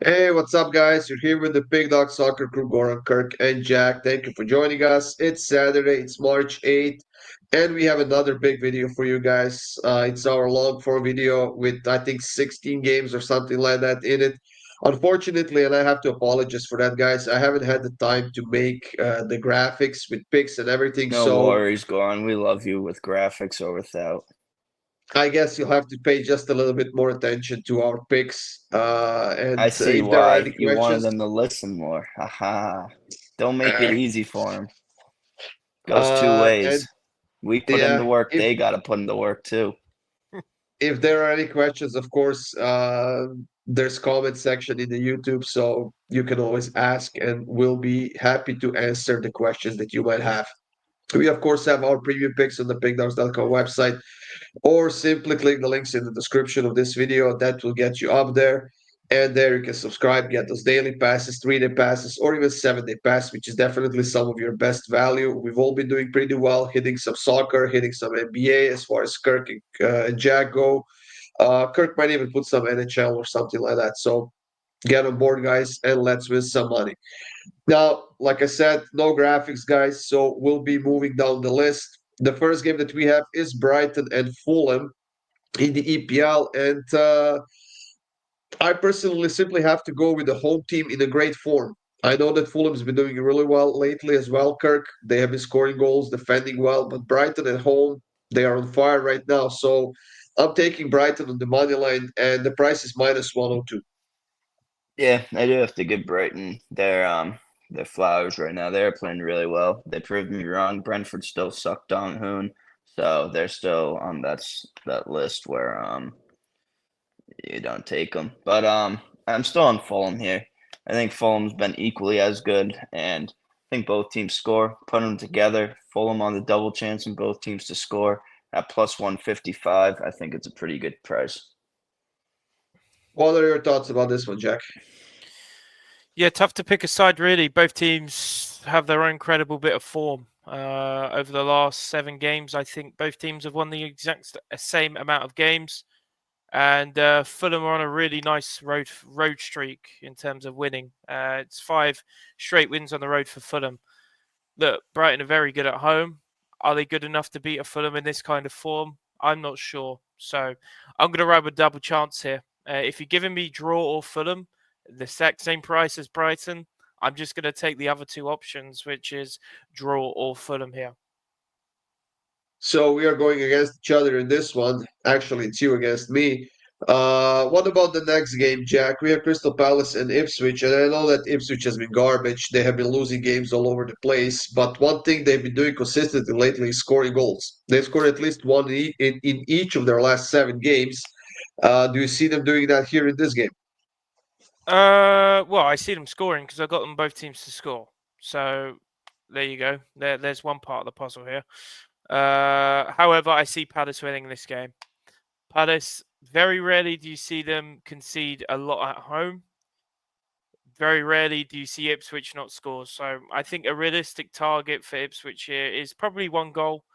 Hey, what's up, guys? You're here with the Pick Dawgz Soccer Crew, Goran, Kirk, and Jack. Thank you for joining us. It's Saturday, it's March 8th, and we have another big video for you guys. It's our long form video with, I think, 16 games or something like that in it. Unfortunately, and I have to apologize for that, guys, I haven't had the time to make the graphics with picks and everything, No so worries, Goran. We love you with graphics or without. I guess you'll have to pay just a little bit more attention to our picks. I And see if there are any why. You wanted questions, them to listen more. Haha. Don't make it uh, easy for them. Goes two and ways. We put in the yeah, work. They got to put in the work too. if there are any questions, of course, there's comment section in the YouTube, so you can always ask, and we'll be happy to answer the questions that you might have. We of course have our preview picks on the pickdawgz.com website, or simply click the links in the description of this video. That will get you up there. And there you can subscribe, get those daily passes, 3-day passes, or even 7-day pass, which is definitely some of your best value. We've all been doing pretty well, hitting some soccer, hitting some NBA as far as Kirk and Jack go. Kirk might even put some NHL or something like that. So get on board, guys, and let's win some money. Now, like I said, no graphics, guys. So we'll be moving down the list. The first game that we have is Brighton and Fulham in the EPL, and I personally simply have to go with the home team in a great form. I know that Fulham's been doing really well lately as well, Kirk. They have been scoring goals, defending well, but Brighton at home, they are on fire right now. So I'm taking Brighton on the money line, and the price is minus 102. Yeah, I do have to give Brighton their flowers right now. They're playing really well. They proved me wrong. Brentford still suck Dong Hoon, so they're still on that list where you don't take them. But I'm still on Fulham here. I think Fulham's been equally as good, and I think both teams score. Put them together, Fulham on the double chance, and both teams to score at plus 155. I think it's a pretty good price. What are your thoughts about this one, Jack? Yeah, tough to pick a side really. Both teams have their own credible bit of form. Over the last 7 games, I think both teams have won the exact same amount of games, and Fulham are on a really nice road streak in terms of winning. It's 5 straight wins on the road for Fulham. Look, Brighton are very good at home. Are they good enough to beat a Fulham in this kind of form? I'm not sure. So I'm going to ride with double chance here. If you're giving me draw or Fulham, the exact same price as Brighton, I'm just going to take the other two options, which is draw or Fulham here. So we are going against each other in this one. Actually, it's you against me. What about the next game, Jack? We have Crystal Palace and Ipswich, and I know that Ipswich has been garbage. They have been losing games all over the place. But one thing they've been doing consistently lately is scoring goals. They've scored at least one in each of their last 7 games. Do you see them doing that here in this game? Well, I see them scoring because I got them both teams to score. So there you go. There's one part of the puzzle here. However, I see Palace winning this game. Palace, very rarely do you see them concede a lot at home. Very rarely do you see Ipswich not score. So I think a realistic target for Ipswich here is probably 1 goal.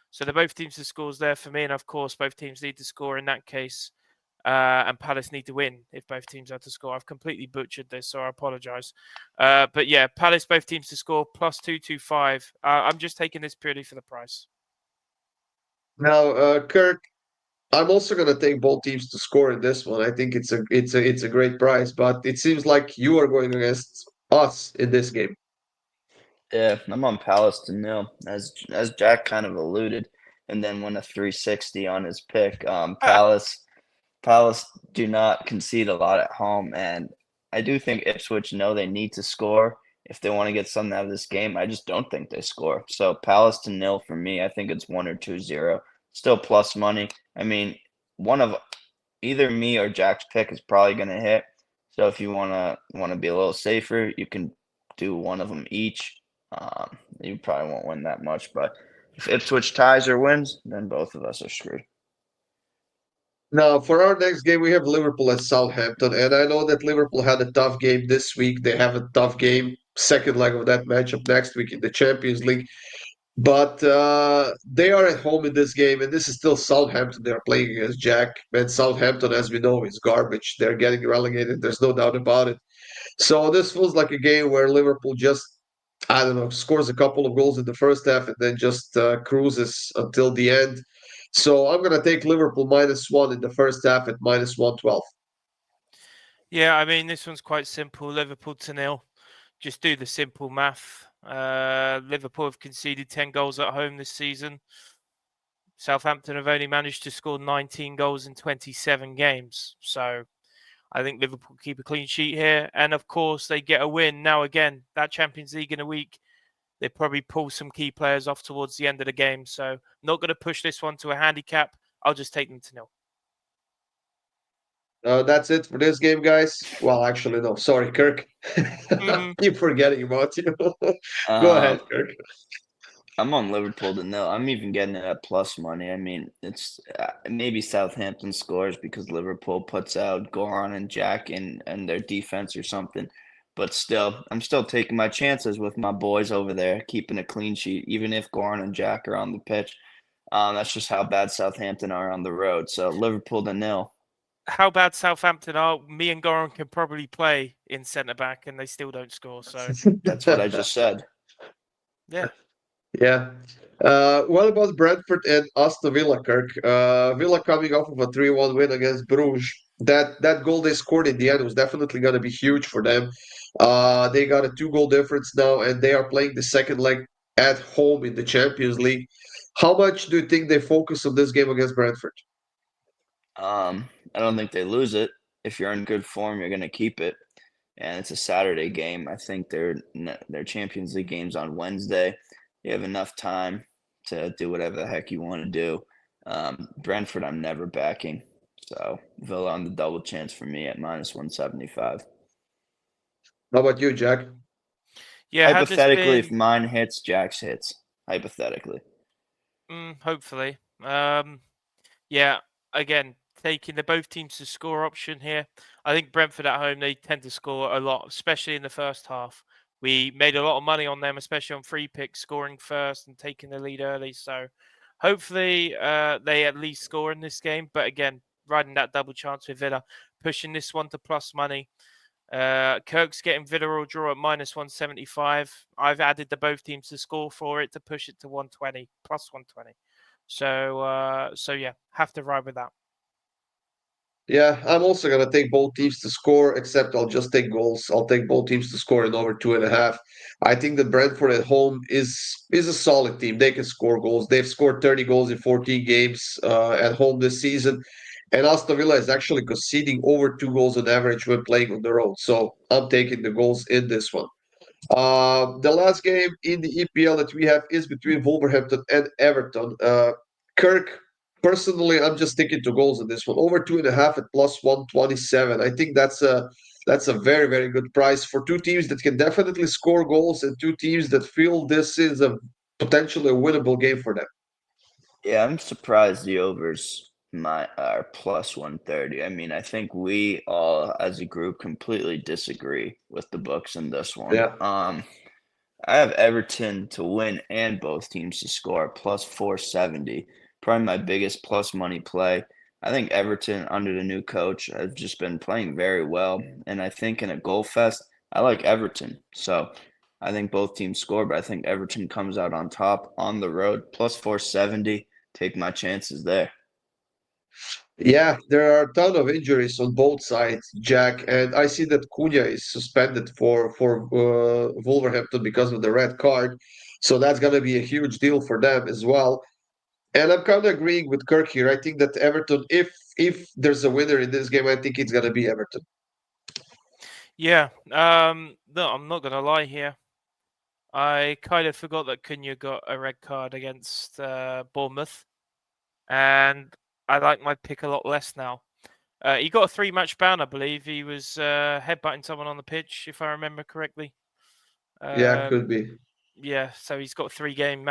So they're both teams to scores there for me. And of course, both teams need to score in that case. And Palace need to win if both teams have to score. I've completely butchered this, so I apologise. But yeah, Palace, both teams to score, plus 225. I'm just taking this purely for the price. Now, Kirk, I'm also going to take both teams to score in this one. I think it's a great price, but it seems like you are going against us in this game. Yeah, I'm on Palace to nil, as Jack kind of alluded, and then went a 360 on his pick. Palace do not concede a lot at home, and I do think Ipswich know they need to score if they want to get something out of this game. I just don't think they score. So Palace to nil for me. I think it's 1 or 2-0. Still plus money. I mean, one of either me or Jack's pick is probably going to hit. So if you wanna be a little safer, you can do one of them each. You probably won't win that much, but if Ipswich ties or wins, then both of us are screwed. Now, for our next game, we have Liverpool and Southampton, and I know that Liverpool had a tough game this week. They have a tough game, second leg of that matchup next week in the Champions League. But they are at home in this game, and this is still Southampton they are playing against, Jack. And Southampton, as we know, is garbage. They're getting relegated. There's no doubt about it. So this feels like a game where Liverpool just, I don't know, scores a couple of goals in the first half and then just cruises until the end. So I'm going to take Liverpool -1 in the first half at -112. Yeah, I mean, this one's quite simple. Liverpool to nil. Just do the simple math. Liverpool have conceded 10 goals at home this season. Southampton have only managed to score 19 goals in 27 games. So I think Liverpool keep a clean sheet here. And of course, they get a win. Now, again, that Champions League in a week, they probably pull some key players off towards the end of the game. So not going to push this one to a handicap. I'll just take them to nil. That's it for this game, guys. Well, actually, no. Sorry, Kirk. Keep forgetting about you. Go ahead, Um, Kirk. I'm on Liverpool to nil. I'm even getting it at plus money. I mean, it's maybe Southampton scores because Liverpool puts out Goran and Jack and their defense or something. But still, I'm still taking my chances with my boys over there, keeping a clean sheet, even if Goran and Jack are on the pitch. That's just how bad Southampton are on the road. So Liverpool to nil. How bad Southampton are, me and Goran can probably play in centre back and they still don't score. So That's what I just said. yeah. Yeah. What about Brentford and Aston Villa, Kirk? Villa coming off of a 3-1 win against Bruges. That goal they scored in the end was definitely going to be huge for them. They got a 2-goal difference now, and they are playing the second leg at home in the Champions League. How much do you think they focus on this game against Brentford? I don't think they lose it. If you're in good form, you're going to keep it. And it's a Saturday game. I think their Champions League game's on Wednesday. You have enough time to do whatever the heck you want to do. Brentford, I'm never backing. So Villa on the double chance for me at -175. How about you, Jack? Yeah, had this Hypothetically, if been mine hits, Jack's hits. Hypothetically. hopefully. Yeah, again, taking the both teams to score option here. I think Brentford at home, they tend to score a lot, especially in the first half. We made a lot of money on them, especially on free picks, scoring first and taking the lead early. So hopefully they at least score in this game. But again, riding that double chance with Villa, pushing this one to plus money. Kirk's getting Villarreal draw at -175. I've added the both teams to score for it to push it to 120, plus 120. So yeah, have to ride with that. Yeah, I'm also gonna take both teams to score, except I'll just take goals. I'll take both teams to score in over 2.5. I think that Brentford at home is a solid team. They can score goals. They've scored 30 goals in 14 games at home this season, and Aston Villa is actually conceding over 2 goals on average when playing on the road. So I'm taking the goals in this one. The last game in the EPL that we have is between Wolverhampton and Everton. Kirk, personally, I'm just sticking to goals in this one. Over 2.5 at +127. I think that's a very, very good price for two teams that can definitely score goals and two teams that feel this is a potentially a winnable game for them. Yeah, I'm surprised the overs my are +130. I mean, I think we all as a group completely disagree with the books in this one. Yeah. I have Everton to win and both teams to score +470. Probably my biggest plus money play. I think Everton under the new coach have just been playing very well, and I think in a goal fest, I like Everton. So I think both teams score, but I think Everton comes out on top on the road +470. Take my chances there. Yeah, there are a ton of injuries on both sides, Jack, and I see that Cunha is suspended for Wolverhampton because of the red card, so that's gonna be a huge deal for them as well. And I'm kind of agreeing with Kirk here. I think that Everton, if there's a winner in this game, I think it's gonna be Everton. Yeah. No, I'm not gonna lie here. I kind of forgot that Cunha got a red card against Bournemouth, and I like my pick a lot less now. He got a 3-match ban, I believe. He was headbutting someone on the pitch, if I remember correctly. Yeah, could Um, be. yeah, so he's got 3-game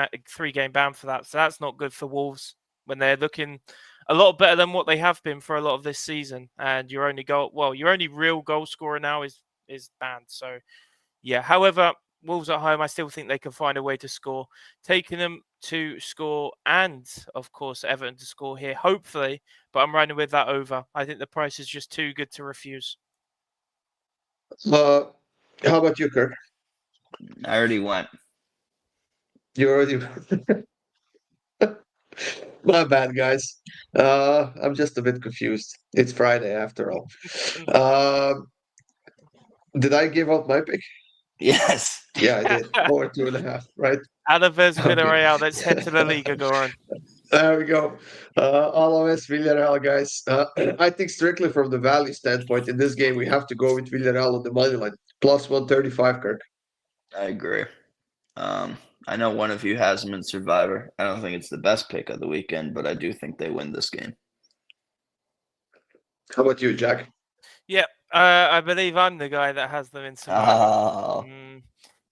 ban for that. So that's not good for Wolves when they're looking a lot better than what they have been for a lot of this season. And your only real goal scorer now is banned. So yeah. However, Wolves at home, I still think they can find a way to score. Taking them to score and, of course, Everton to score here, hopefully. But I'm running with that over. I think the price is just too good to refuse. How about you, Kirk? I already went. You already. My bad, guys. I'm just a bit confused. It's Friday after all. Did I give out my pick? Yes. Yeah, I did. 4-2.5, right? Alaves Okay. Villarreal. Let's head to the Liga, Goran. There we go. Alaves Villarreal, guys. I think strictly from the value standpoint, in this game, we have to go with Villarreal on the money line. Plus 135, Kirk. I agree. I know one of you has them in Survivor. I don't think it's the best pick of the weekend, but I do think they win this game. How about you, Jack? Yeah, I believe I'm the guy that has them in Survivor. Oh,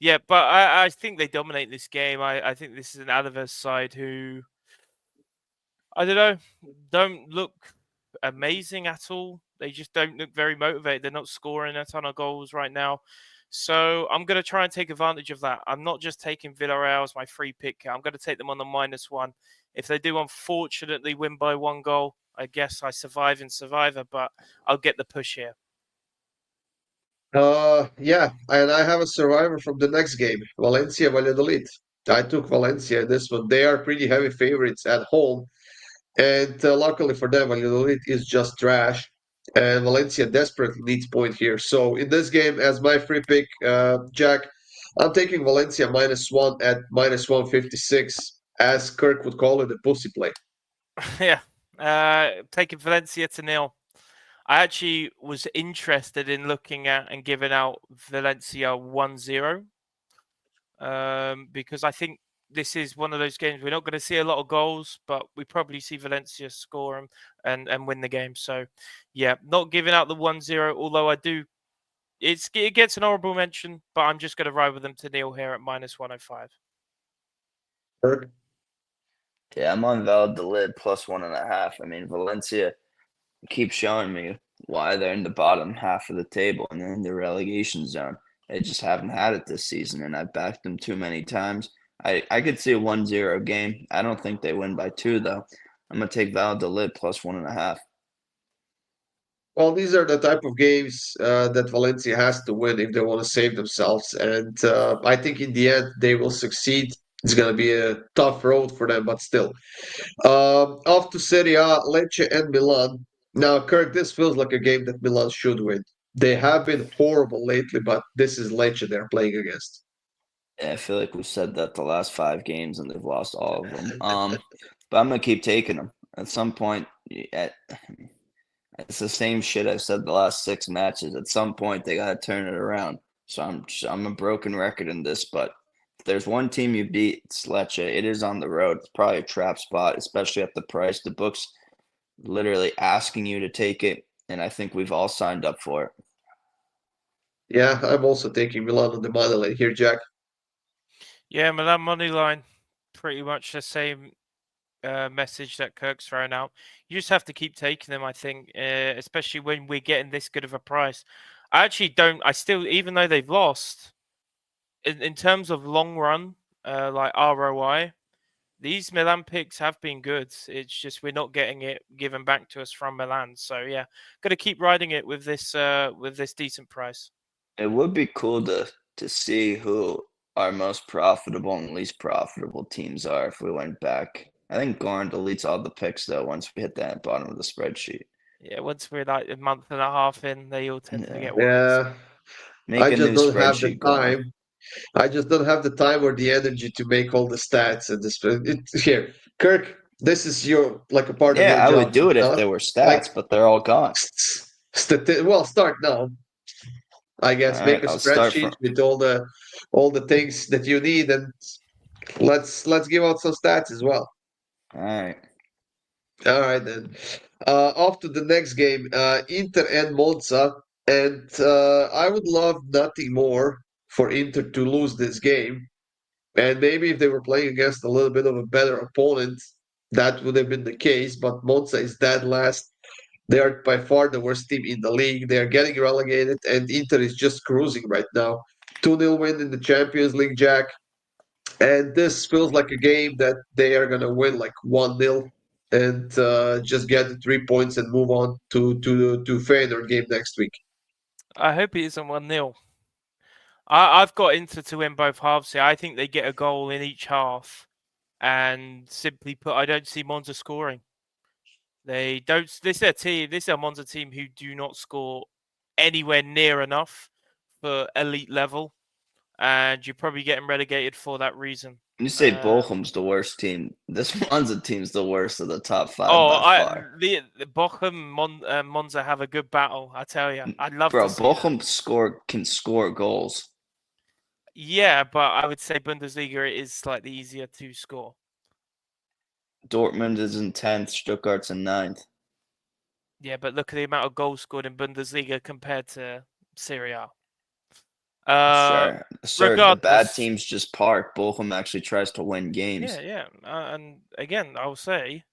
Yeah, but I think they dominate this game. I think this is an Alaves side who, I don't look amazing at all. They just don't look very motivated. They're not scoring a ton of goals right now. So I'm going to try and take advantage of that. I'm not just taking Villarreal as my free pick. I'm going to take them on the -1. If they do unfortunately win by 1 goal, I guess I survive in Survivor, but I'll get the push here. Yeah, and I have a survivor from the next game, Valencia Valladolid. I took Valencia in this one. They are pretty heavy favorites at home, and luckily for them, Valladolid is just trash, and Valencia desperately needs point here. So in this game, as my free pick, Jack, I'm taking Valencia -1 at -156, as Kirk would call it, a pussy play. Yeah, taking Valencia to 0. I actually was interested in looking at and giving out Valencia 1-0 because I think this is one of those games we're not going to see a lot of goals, but we probably see Valencia score and win the game. So, yeah, not giving out the 1-0, although I do. It gets an honourable mention, but I'm just going to ride with them to 0 here at -105. Kirk? yeah, I'm on Valladolid plus 1.5. I mean, Valencia keeps showing me why they're in the bottom half of the table and in the relegation zone. They just haven't had it this season, and I've backed them too many times. I could see a 1-0 game. I don't think they win by 2, though. I'm going to take Valladolid plus 1.5. Well, these are the type of games that Valencia has to win if they want to save themselves. And I think in the end, they will succeed. It's going to be a tough road for them, but still. Off to Serie A, Lecce and Milan. Now, Kirk, this feels like a game that Milan should win. They have been horrible lately, but this is Lecce they're playing against. Yeah, I feel like we've said that the last 5 games, and they've lost all of them. But I'm going to keep taking them. At some point, it's the same shit I've said the last 6 matches. At some point, they got to turn it around. So I'm a broken record in this, but if there's one team you beat, it's Lecce. It is on the road. It's probably a trap spot, especially at the price. The book's literally asking you to take it, and I think we've all signed up for it. Yeah, I'm also taking Milan on the money line here, Jack. Yeah, Milan money line, pretty much the same message that Kirk's thrown out. You just have to keep taking them, I think, especially when we're getting this good of a price. I actually don't. I still, even though they've lost, in terms of long run, like ROI, these Milan picks have been good. It's just we're not getting it given back to us from Milan. So yeah, got to keep riding it with this decent price. It would be cool to see who our most profitable and least profitable teams are if we went back. I think Goran deletes all the picks though once we hit that bottom of the spreadsheet. Yeah, once we're like a month and a half in, they all tend to Yeah. get worse. Yeah, Make I a just new don't have the spreadsheet, Goran. time. I just don't have the time or the energy to make all the stats and this. Here, Kirk, this is your like a part of Yeah, your I would job, do it if huh? there were Like, stats, but they're all gone. well, start now. I All guess make right, a I'll start spreadsheet from. with all the things that you need, and let's give out some stats as well. All right. All right then. Off to the next game, Inter and Monza, and I would love nothing more for Inter to lose this game. And maybe if they were playing against a little bit of a better opponent, that would have been the case. But Monza is dead last. They are by far the worst team in the league. They are getting relegated, and Inter is just cruising right now. 2-0 win in the Champions League, Jack. And this feels like a game that they are going to win like 1-0 and just get the 3 points and move on to Feyenoord game next week. I hope it isn't 1-0. I've got Inter to win both halves here. I think they get a goal in each half. And simply put, I don't see Monza scoring. They don't. This is a team. This is a Monza team who do not score anywhere near enough for elite level, and you're probably getting relegated for that reason. You say Bochum's the worst team. This Monza team's the worst of the top 5 by far. The Bochum Monza have a good battle. I tell you, I'd love Bro, to see Bochum can score goals. Yeah, but I would say Bundesliga is slightly easier to score. Dortmund is in 10th, Stuttgart's in 9th. Yeah, but look at the amount of goals scored in Bundesliga compared to Serie. Sure, the bad regardless, teams just park. Bochum actually tries to win games. yeah. And again, I will say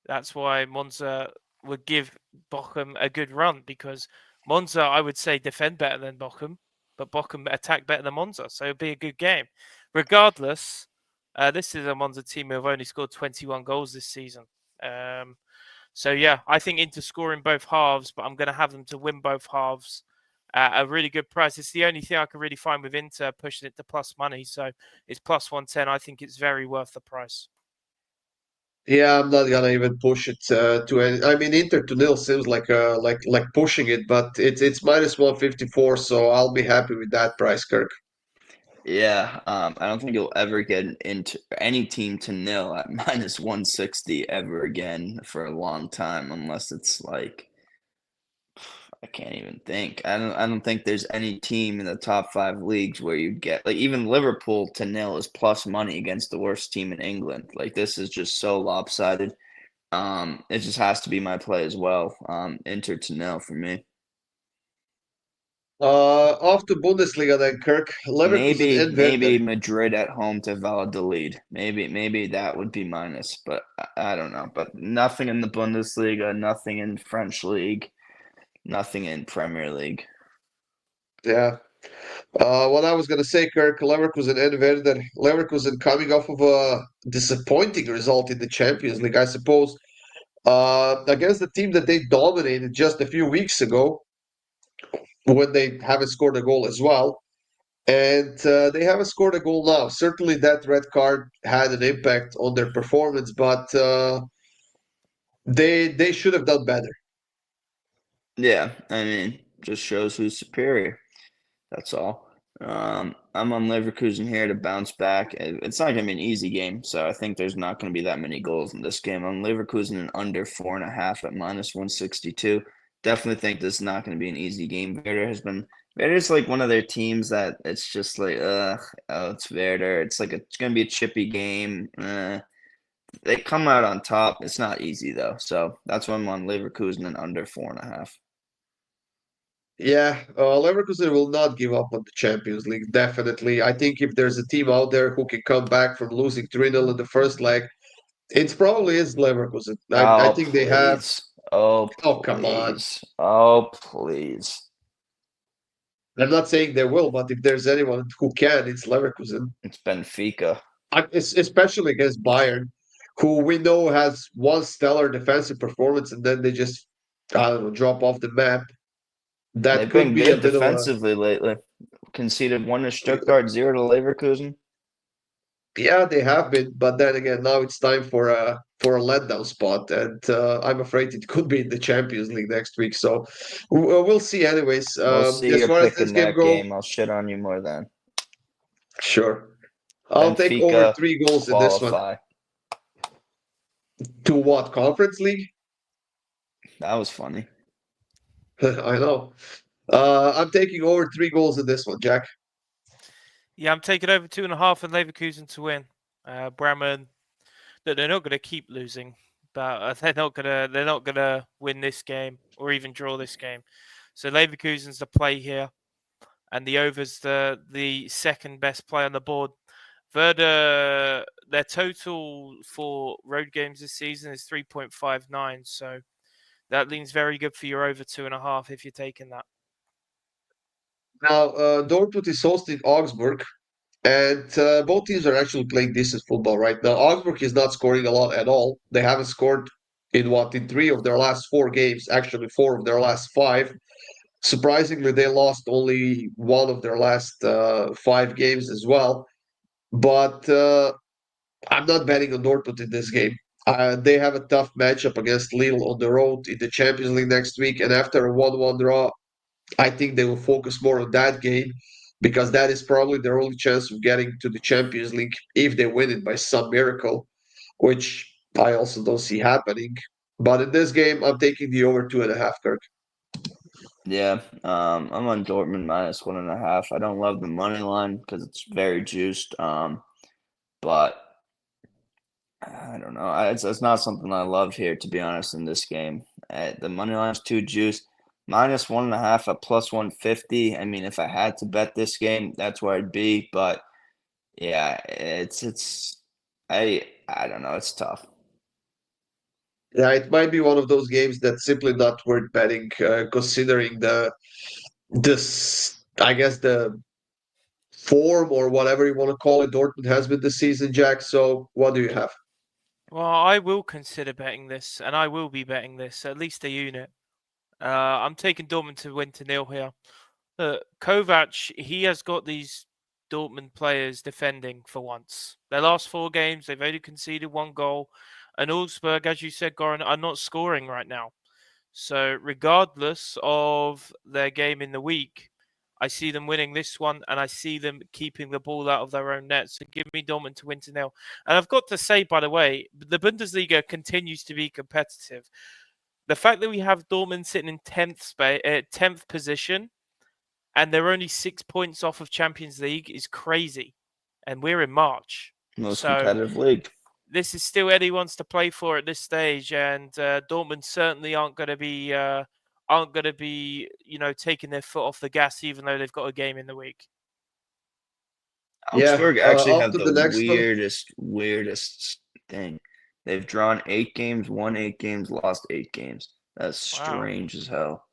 that's why Monza would give Bochum a good run, because Monza, I would say, defend better than Bochum, but Bochum attack better than Monza, so it'd be a good game. Regardless, this is a Monza team who have only scored 21 goals this season. So yeah, I think Inter scoring both halves, but I'm going to have them to win both halves at a really good price. It's the only thing I can really find with Inter pushing it to plus money, so it's plus 110. I think it's very worth the price. Yeah, I'm not gonna even push it to any. I mean, Inter to nil seems like pushing it, but it's minus 154, so I'll be happy with that price, Kirk. Yeah, I don't think you'll ever get into any team to nil at minus 160 ever again for a long time, unless it's like I can't even think. I don't think there's any team in the top 5 leagues where you get like even Liverpool to nil is plus money against the worst team in England. Like this is just so lopsided. It just has to be my play as well. Inter to nil for me. Off to Bundesliga then, Kirk. Leverkusen and Werder. Maybe Madrid at home to Valladolid. Maybe that would be minus, but I don't know. But nothing in the Bundesliga, nothing in French league, nothing in Premier League. Yeah. What I was gonna say, Kirk, Leverkusen and Werder. Leverkusen coming off of a disappointing result in the Champions League, I suppose, against the team that they dominated just a few weeks ago, when they haven't scored a goal as well. And they haven't scored a goal now. Certainly, that red card had an impact on their performance, but they should have done better. Yeah, I mean, just shows who's superior. That's all. I'm on Leverkusen here to bounce back. It's not going to be an easy game, so I think there's not going to be that many goals in this game. I'm Leverkusen and under 4.5 at minus 162. Definitely think this is not going to be an easy game. Werder's like one of their teams that it's just like, it's Werder. It's like it's going to be a chippy game. They come out on top. It's not easy though, so that's why I'm on Leverkusen and under 4.5. Yeah, Leverkusen will not give up on the Champions League, definitely. I think if there's a team out there who can come back from losing 3-0 in the first leg, it probably is Leverkusen. I Oh, think they have. please. Oh, Oh, come on. please. Oh, please. I'm not saying they will, but if there's anyone who can, it's Leverkusen. It's Benfica. Especially against Bayern, who we know has one stellar defensive performance and then they just, I don't know, drop off the map. That They've could been be a good bit of a. defensively lately. Conceded 1 to Stuttgart, 0 to Leverkusen. Yeah, they have been, but then again, now it's time for a letdown spot, and I'm afraid it could be in the Champions League next week. So we'll see. Anyways, We'll see as your far as pick this in game that go, game. I'll shit on you more then. sure, I'll take over Benfica 3 goals in this one. qualify. To what, Conference League? That was funny. I know. I'm taking over 3 goals in this one, Jack. Yeah, I'm taking over 2.5 and Leverkusen to win. Bremen, they're not going to keep losing, but they're not gonna win this game or even draw this game. So Leverkusen's the play here, and the over's the second best play on the board. Werder, their total for road games this season is 3.59, so that leans very good for your over 2.5 if you're taking that. Now, Dortmund is hosting Augsburg, and both teams are actually playing decent football right now. Augsburg is not scoring a lot at all. They haven't scored in 3 of their last 4 games, actually 4 of their last 5. Surprisingly, they lost only one of their last 5 games as well. But I'm not betting on Dortmund in this game. They have a tough matchup against Lille on the road in the Champions League next week, and after a 1-1 draw, I think they will focus more on that game because that is probably their only chance of getting to the Champions League if they win it by some miracle, which I also don't see happening. But in this game, I'm taking the over 2.5, Kirk. Yeah, I'm on Dortmund -1.5. I don't love the money line because it's very juiced. But I don't know. It's not something I love here, to be honest, in this game. The money line's too juiced. -1.5 at +150. I mean, if I had to bet this game, that's where I'd be. But yeah, I don't know. It's tough. Yeah, it might be one of those games that's simply not worth betting, considering I guess the form or whatever you want to call it Dortmund has been this season, Jack. So what do you have? Well, I will consider betting this, and I will be betting this, at least a unit. I'm taking Dortmund to win to nil here. Kovac, he has got these Dortmund players defending for once. Their last 4 games, they've only conceded 1 goal. And Augsburg, as you said, Goran, are not scoring right now. So regardless of their game in the week, I see them winning this one, and I see them keeping the ball out of their own net. So give me Dortmund to win to nil. And I've got to say, by the way, the Bundesliga continues to be competitive. The fact that we have Dortmund sitting in 10th position, and they're only 6 points off of Champions League is crazy. And we're in March. Most So competitive league. this is still anyone's to play for at this stage, and Dortmund certainly aren't going to be taking their foot off the gas, even though they've got a game in the week. Yeah, Augsburg actually on have to the the next one. weirdest thing. They've drawn 8 games, won 8 games, lost 8 games. That's Wow. strange as hell.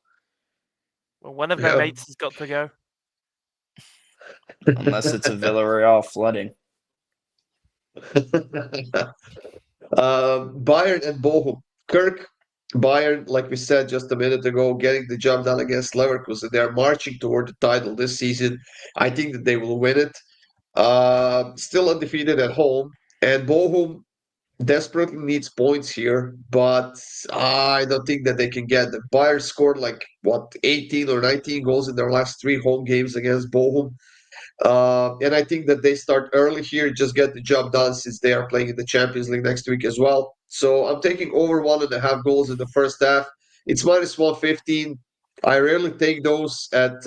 Well, one of their Yeah. mates has got to go. Unless it's a Villarreal flooding. Bayern and Bochum. Kirk, Bayern, like we said just a minute ago, getting the job done against Leverkusen. They are marching toward the title this season. I think that they will win it. Still undefeated at home. And Bochum desperately needs points here, but I don't think that they can get them. Bayern scored like, what, 18 or 19 goals in their last 3 home games against Bochum. And I think that they start early here, just get the job done since they are playing in the Champions League next week as well. So I'm taking over 1.5 goals in the first half. It's -115. I rarely take those at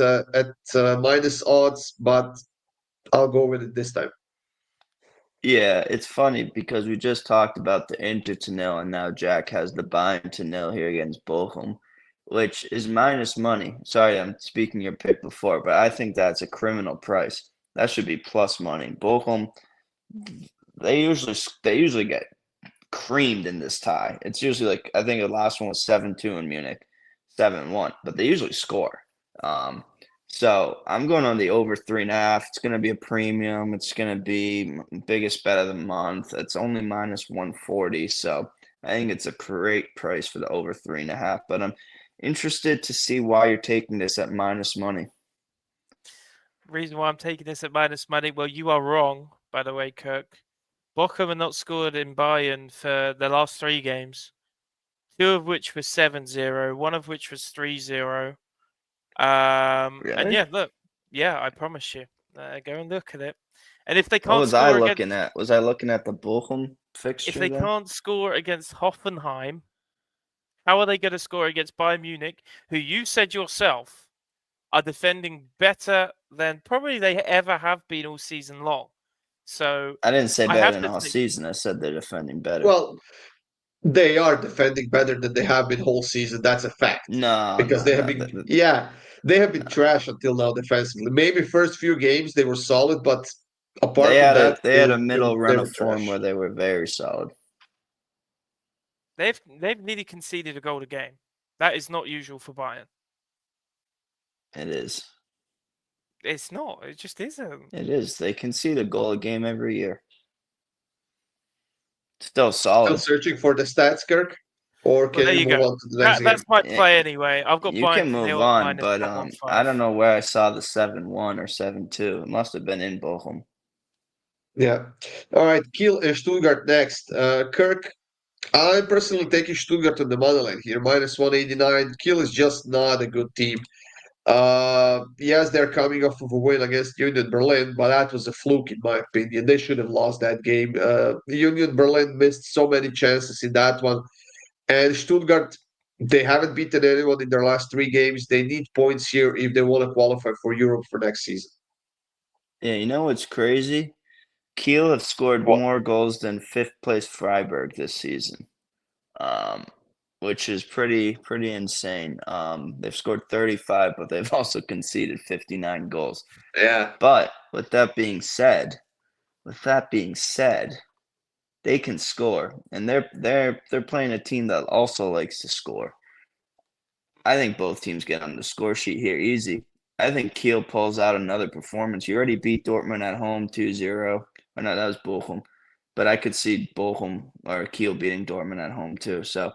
minus odds, but I'll go with it this time. Yeah, it's funny because we just talked about the Inter to nil, and now Jack has the Bayern to nil here against Bochum, which is minus money. Sorry, I'm speaking your pick before, but I think that's a criminal price. That should be plus money. Bochum, they usually get creamed in this tie. It's usually like I think the last one was 7-2 in Munich, 7-1, but they usually score. Um, so I'm going on the over 3.5. It's going to be a premium. It's going to be biggest bet of the month. It's only -140, so I think it's a great price for the over 3.5. But I'm interested to see why you're taking this at minus money. Reason why I'm taking this at minus money, well, you are wrong, by the way, Kirk. Bochum have not scored in Bayern for the last 3 games, 2 of which was 7-0, 1 of which was 3-0. And Really? yeah, look, yeah, I promise you, go and look at it. And if they What can't was I score looking against, at? Was I looking at the Bochum if fixture they there? can't score against Hoffenheim, how are they going to score against Bayern Munich, who you said yourself are defending better than probably they ever have been all season long? So I didn't say I better have than to all take. season. I said they're defending better. Well, they are defending better than they have been whole season. That's a fact. No, Because no, they have no. been, yeah, they have been trash until now defensively. Maybe first few games they were solid, but They apart from had a that, they they had were a they were middle they run were of form trash. where they were very solid. They've nearly conceded a goal a game. That is not usual for Bayern. It is. It's not. It just isn't. It is. They concede a goal a game every year. Still Still solid. searching for the stats, Kirk? Or Well, can there you you move go. on to the next That's game? my Eh, play anyway. I've got You Bayern can to move nil at on, minus but I 115. don't know where I saw the 7-1 or 7-2. It must have been in Bochum. Yeah. All right, Kiel and Stuttgart next. Kirk, I'm personally taking Stuttgart on the money line here, minus 189. Kiel is just not a good team. Yes, they're coming off of a win against Union Berlin, but that was a fluke in my opinion. They should have lost that game. Union Berlin missed so many chances in that one, and Stuttgart, they haven't beaten anyone in their last 3 games. They need points here if they want to qualify for Europe for next season. Yeah, you know what's crazy? Kiel have scored What? more goals than fifth place Freiburg this season, um, which is pretty insane. They've scored 35, but they've also conceded 59 goals. Yeah. But with that being said, they can score, and they're playing a team that also likes to score. I think both teams get on the score sheet here easy. I think Kiel pulls out another performance. You already beat Dortmund at home 2-0. Or no, that was Bochum. But I could see Bochum or Kiel beating Dortmund at home too. So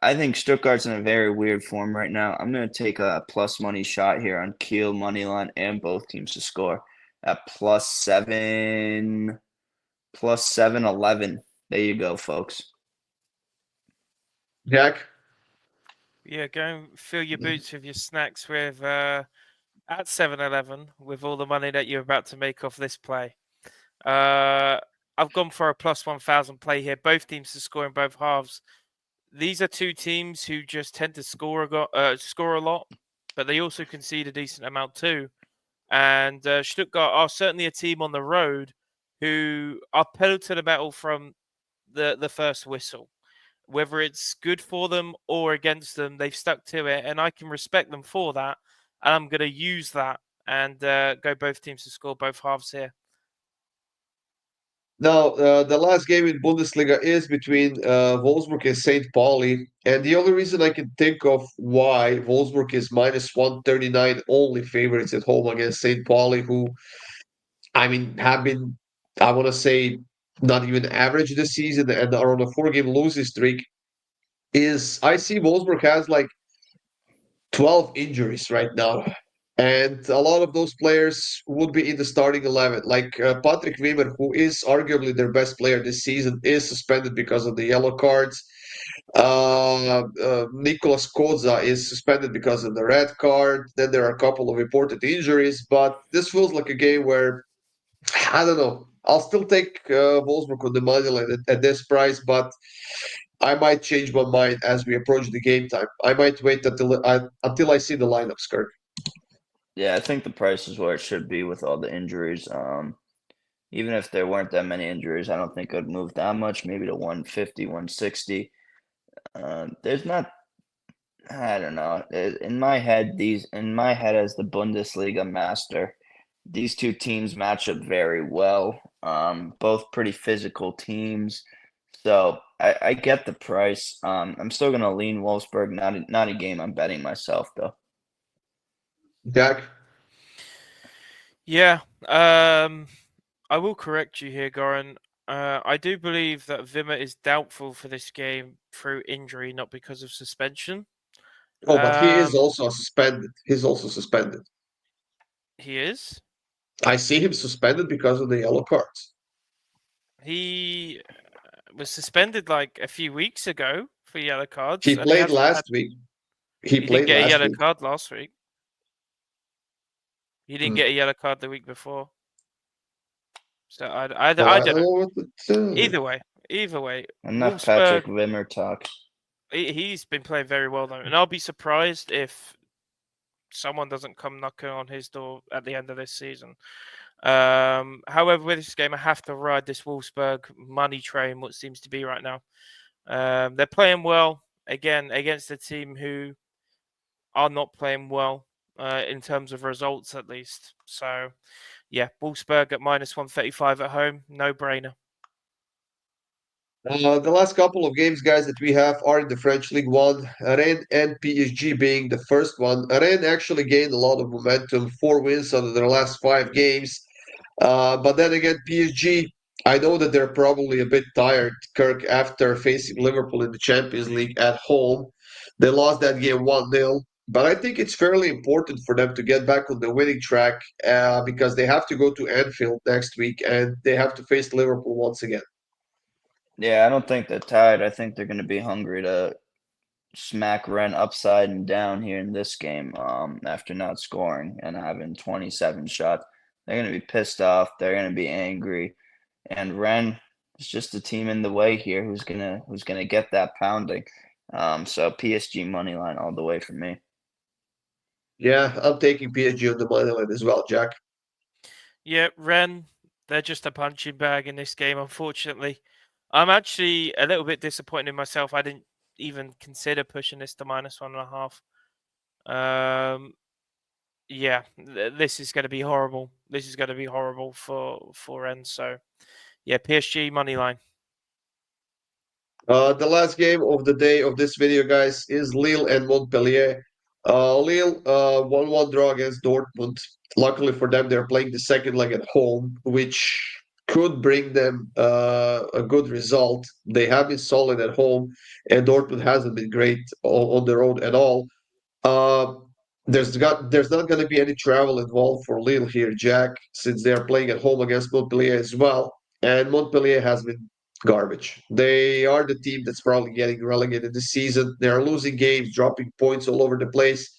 I think Stuttgart's in a very weird form right now. I'm going to take a plus money shot here on Kiel money line and both teams to score at plus 711. There you go, folks. Jack? Yeah, go and fill your boots with your snacks with at 7-Eleven with all the money that you're about to make off this play. I've gone for a plus 1,000 play here. Both teams to score in both halves. These are two teams who just tend to score a lot, but they also concede a decent amount too. And Stuttgart are certainly a team on the road who are pedal to the metal from the first whistle. Whether it's good for them or against them, they've stuck to it, and I can respect them for that. And I'm going to use that and go both teams to score both halves here. Now, the last game in Bundesliga is between Wolfsburg and St. Pauli. And the only reason I can think of why Wolfsburg is minus 139 only favorites at home against St. Pauli, who, I mean, have been, I want to say, not even average this season and are on a 4 game losing streak, is I see Wolfsburg has like 12 injuries right now. And a lot of those players would be in the starting 11. Like Patrick Wimmer, who is arguably their best player this season, is suspended because of the yellow cards. Nicolas Koza is suspended because of the red card. Then there are a couple of reported injuries, but this feels like a game where I don't know. I'll still take Wolfsburg on the money line at this price, but I might change my mind as we approach the game time. I might wait until I see the lineups, Kirk. Yeah, I think the price is where it should be with all the injuries. Even if there weren't that many injuries, I don't think I'd move that much, maybe to 150, 160. There's not, I don't know. In my head, as the Bundesliga master, these two teams match up very well. Both pretty physical teams. So I get the price. I'm still gonna lean Wolfsburg. Not a game I'm betting myself though. Jack? Yeah, I will correct you here, Goran. I do believe that Wimmer is doubtful for this game through injury, not because of suspension. Oh, but he is Um, also suspended. He's also suspended. he is. I see him suspended because of the yellow cards. He was suspended like a few weeks ago for yellow cards, He and he played hasn't last had. week. He He didn't played get a last yellow week. card last week. He didn't Hmm. get a yellow card the week before. So I Well, I don't don't know. know what to tell you. Either way, Enough Patrick Wolfsburg. Wimmer talk. He's been playing very well though, and I'll be surprised if someone doesn't come knocking on his door at the end of this season. However, with this game, I have to ride this Wolfsburg money train. What seems to be right now, they're playing well again against a team who are not playing well in terms of results, at least. So, yeah, Wolfsburg at minus 135 at home, no brainer. The last couple of games, guys, that we have are in the French League One. Rennes and PSG being the first one. Rennes actually gained a lot of momentum, 4 wins out of their last 5 games. But then again, PSG, I know that they're probably a bit tired, Kirk, after facing Liverpool in the Champions League at home. They lost that game 1-0. But I think it's fairly important for them to get back on the winning track because they have to go to Anfield next week and they have to face Liverpool once again. Yeah, I don't think they're tired. I think they're going to be hungry to smack Rennes upside and down here in this game after not scoring and having 27 shots. They're going to be pissed off. They're going to be angry. And Rennes is just a team in the way here who's gonna get that pounding. So PSG money line all the way for me. Yeah, I'm taking PSG on the money line as well, Jack. Yeah, Rennes, they're just a punching bag in this game, unfortunately. I'm actually a little bit disappointed in myself. I didn't even consider pushing this to -1.5. Yeah, this is going to be horrible. This is going to be horrible for Rennes. So, yeah, PSG money line. The last game of the day of this video, guys, is Lille and Montpellier. Lille 1-1 draw against Dortmund. Luckily for them, they're playing the second leg at home, which could bring them a good result. They have been solid at home, and Dortmund hasn't been great on the road at all. Uh, there's not going to be any travel involved for Lille here, Jack, since they are playing at home against Montpellier as well. And Montpellier has been garbage. They are the team that's probably getting relegated this season. They are losing games, dropping points all over the place.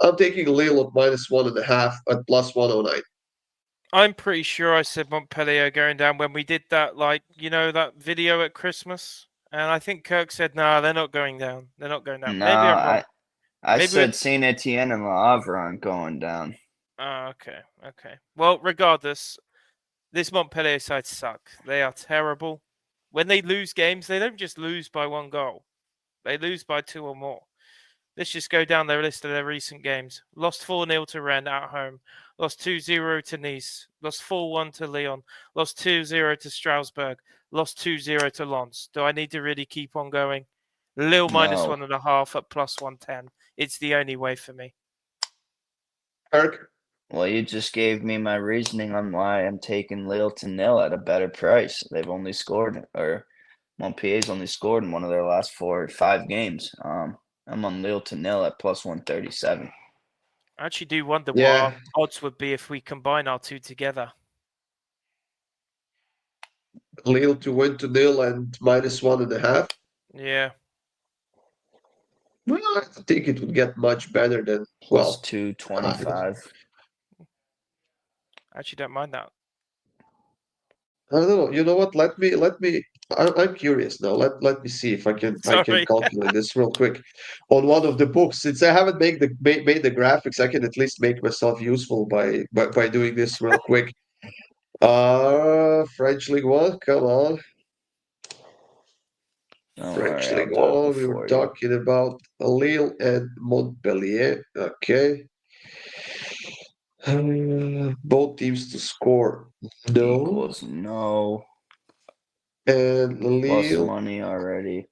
I'm taking Lille at -1.5 at +109. I'm pretty sure I said Montpellier going down when we did that, that video at Christmas. And I think Kirk said, "No, they're not going down. They're not going down." No, Maybe I'm wrong. I Maybe we're said Saint Etienne and Le Havre aren't going down. Oh, okay, okay. Well, regardless, this Montpellier side suck. They are terrible. When they lose games, they don't just lose by 1 goal. They lose by 2 or more. Let's just go down their list of their recent games. Lost 4-0 to Rennes at home. Lost 2-0 to Nice. Lost 4-1 to Lyon. Lost 2-0 to Strasbourg. Lost 2-0 to Lens. Do I need to really keep on going? Lille No. -1.5 at +110. It's the only way for me. Kirk? Well, you just gave me my reasoning on why I'm taking Lille to nil at a better price. They've only scored, or Montpellier's only scored in one of their last 4 or 5 games. I'm on Lille to nil at +137. I actually do wonder what Yeah, our odds would be if we combine our two together. Lille to win to nil and -1.5. Yeah. Well, I think it would get much better than, Plus well, 225. I actually don't mind that. I don't know. You know what? I'm curious now. Let me see if I can Sorry. calculate this real quick on one of the books. Since I haven't made the graphics, I can at least make myself useful by doing this real quick. French League One, come on. Don't French worry, I'll League do it One. We were before you. talking about Lille and Montpellier. Okay. Both teams to score. No. Equals no. And Plus Lille. money already.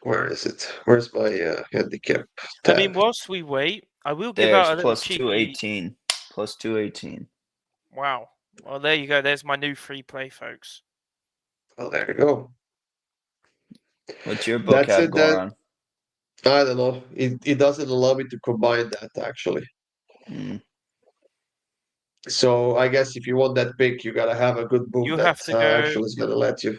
Where is it? Where's my handicap I mean, tab? whilst we wait, I will give There's out a little plus cheeky. 218. Plus 218. Wow. Well, there you go. There's my new free play, folks. Well, there you go. What's your book That's have it then. going on? I don't know. It doesn't allow me to combine that actually. Mm. So I guess if you want that pick, you gotta have a good book You that have to go. actually is gonna let you.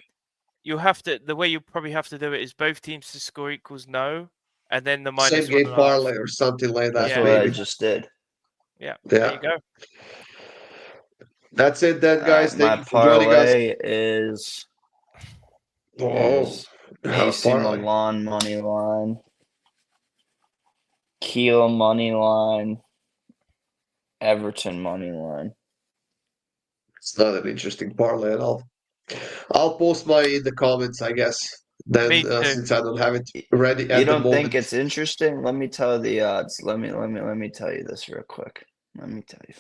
You have to. The way you probably have to do it is both teams to score equals no, and then the Same game -1.5. parlay or something like that, That's Yeah. what I maybe. just did. Yeah. There you Yeah. go. That's it then, guys. Thank My you for joining us. parlay is Oh, AC parlay. Milan money line, Kiel money line, Everton money line. It's not an interesting parlay at all. I'll post my in the comments, I guess. Then, Me too. since I don't have it ready You at the don't think moment. it's interesting? Let me tell you the odds. Let me tell you this real quick. Let me tell you.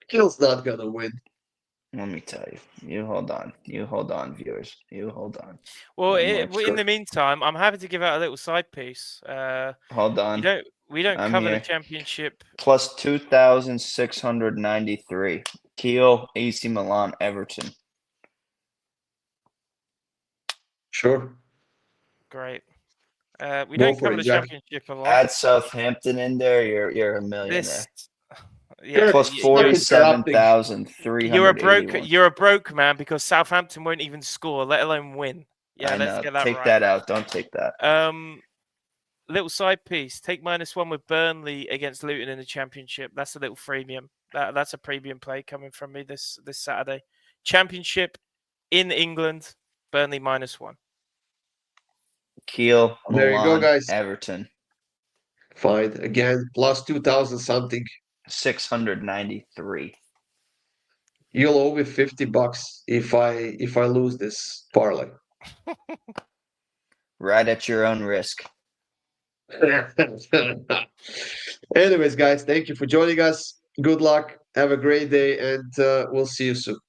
Kiel's not gonna win. Let me tell you. You hold on. You hold on, viewers. You hold on. Well, I'm like, in the meantime, I'm happy to give out a little side piece. hold on. We don't I'm cover here. the championship. Plus 2,693. Kiel, AC Milan, Everton. Sure. Great. We Go don't for cover it, the Jack. championship a lot. Add Southampton in there, you're a millionaire. This, You're yeah, Plus stop interrupting. 47,381. you're a broke man because Southampton won't even score, let alone win. Yeah, I let's know. get that Take right. that out. Don't take that. Little side piece. Take -1 with Burnley against Luton in the championship. That's a little freemium. That's a premium play coming from me this Saturday. Championship in England. Burnley -1. Kiel, There you go, Milan, guys. Everton. Fine. Again, plus 2,000 something. 693. You'll owe me $50 if I lose this parlay. Right at your own risk. Anyways, guys, thank you for joining us. Good luck. Have a great day, and we'll see you soon.